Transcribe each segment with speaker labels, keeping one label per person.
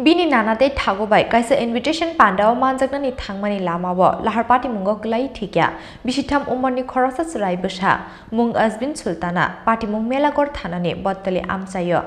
Speaker 1: Bini nanate thagubai kaisa invitation pandao manjaknani thangmani lamao Lahar Patimungo Kwlaiwi Bisitham Omarni Khorang Chwrai bwsa mung Azbin Sultana Patimung Melagor thanani bottali amchayo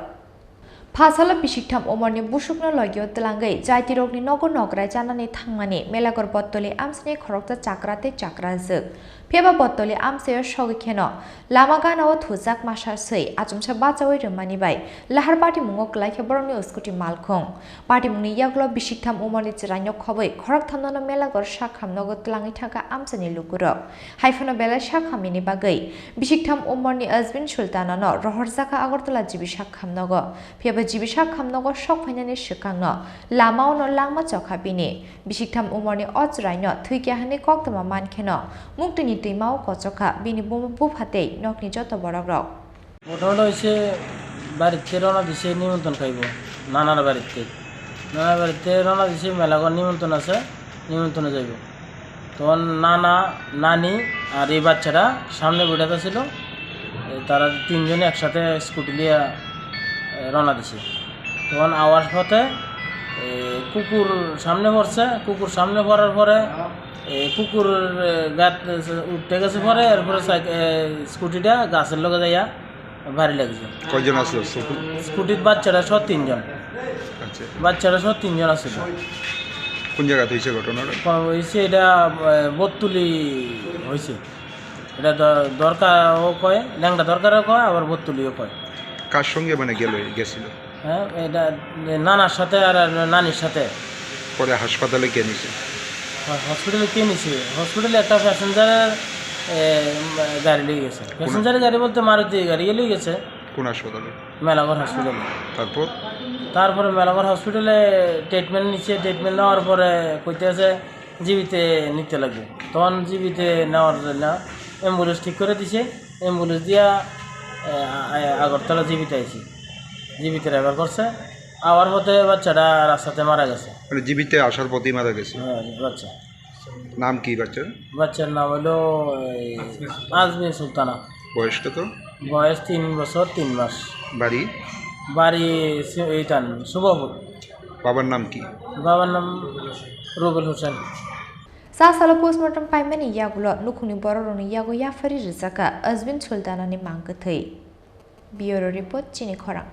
Speaker 1: Phasala Bisitham Omarni busukno lagyo tlangai jaitirokni nogo Nograi Chanani thangmani Melagor bottali amsni khorokta chakrate chakrazuk Peba bottoli amsayo Thowikha lama ganao thujak masa sei achumsa bachawi rwmani bai Lahar Patimungo Kwlaiwi borongni uskuti malkhung Patimungni yaklo Bisitham Omarni chwrai khoboi khorak thamnano melagor sakhamnogo tlangai thaka amsani lukuro haifano bela sakhamini bagai Bisitham Omarni Azbin Sultanano rohorjaka Agartala jibi sakhamnogo peba jibi sakhamnogo sokphainani swkangno lamaono langma chokhabini Bisitham Omarni ochraino Thowikha hani koktama mankheno muktini दैमाव कचका बिनि बुफाते नकनि जत बरग्रक
Speaker 2: ঘটনাটা হইছে বাড়িতে রওনা দিছে নিমন্ত্রণ খাইব নানার বাড়িতে রওনা দিছে মেলাগর নিমন্ত্রণ আছে নিমন্ত্রণে যাইব তখন নানা নানি আর এই বাচ্চারা সামনে বইটাতে ছিল তারা তিনজনে একসাথে স্কুটি নিয়ে রওনা দিছে তখন আওয়াজ পথে কুকুর সামনে পড়ার পরে কুকুর গাত উঠতে গেছে পরে এরপরে স্কুটিটা গাছের লগে যাইয়া ভারী লাগছে
Speaker 3: কয়জন আছে
Speaker 2: স্কুটির বাচ্চারা সব তিনজন আছিল
Speaker 3: কোন জায়গাতে হয়েছে ঘটনাটা
Speaker 2: হয়েছে এটা বত্তুলি হয়েছে এটা দরকারও কয় ল্যাংটা দরকারও কয় আবার বত্তুলিও কয়
Speaker 3: কার সঙ্গে মানে গেছিল
Speaker 2: হ্যাঁ এটা নানার সাথে আর নানির সাথে
Speaker 3: পরে হাসপাতালে কে নিছে
Speaker 2: হসপিটালে একটা প্যাসেঞ্জারের গাড়ি লেগে গেছে প্যাসেঞ্জারের গাড়ি বলতে মারুতি গাড়ি লেগে গেছে
Speaker 3: কোন হাসপাতালে
Speaker 2: মেলাঘর হসপিটালে তারপরে মেলাঘর হসপিটালে ট্রিটমেন্ট নিচ্ছে ট্রিটমেন্ট নেওয়ার পরে কইতে আছে জীবিতে নিতে লাগবে তখন জীবিতে নেওয়ার জন্য অ্যাম্বুলেন্স ঠিক করে দিছে অ্যাম্বুলেন্স দিয়া আগরতলা জীবিতে আইছি জীবিতে রেফার করছে আবার পথে বাচ্চাটা রাস্তাতে মারা গেছে
Speaker 3: মানে জীবিতে আসার পথেই মারা গেছে
Speaker 2: হ্যাঁ বাচ্চা
Speaker 3: নাম কি
Speaker 2: বাচ্চার নাম হলো আজমিন সুলতানা
Speaker 3: বয়স কত
Speaker 2: বয়স 3 বছর 3 মাস বাড়ি এইটান শুভপুর
Speaker 3: বাবার নাম কি
Speaker 2: বাবার নাম Rubel Hossain
Speaker 1: Sasalo postmortem paimani yagulo nukhuni bororoni yago yafari rizaka Azbin Sultanani mangkathai Bureau report Chini Khorang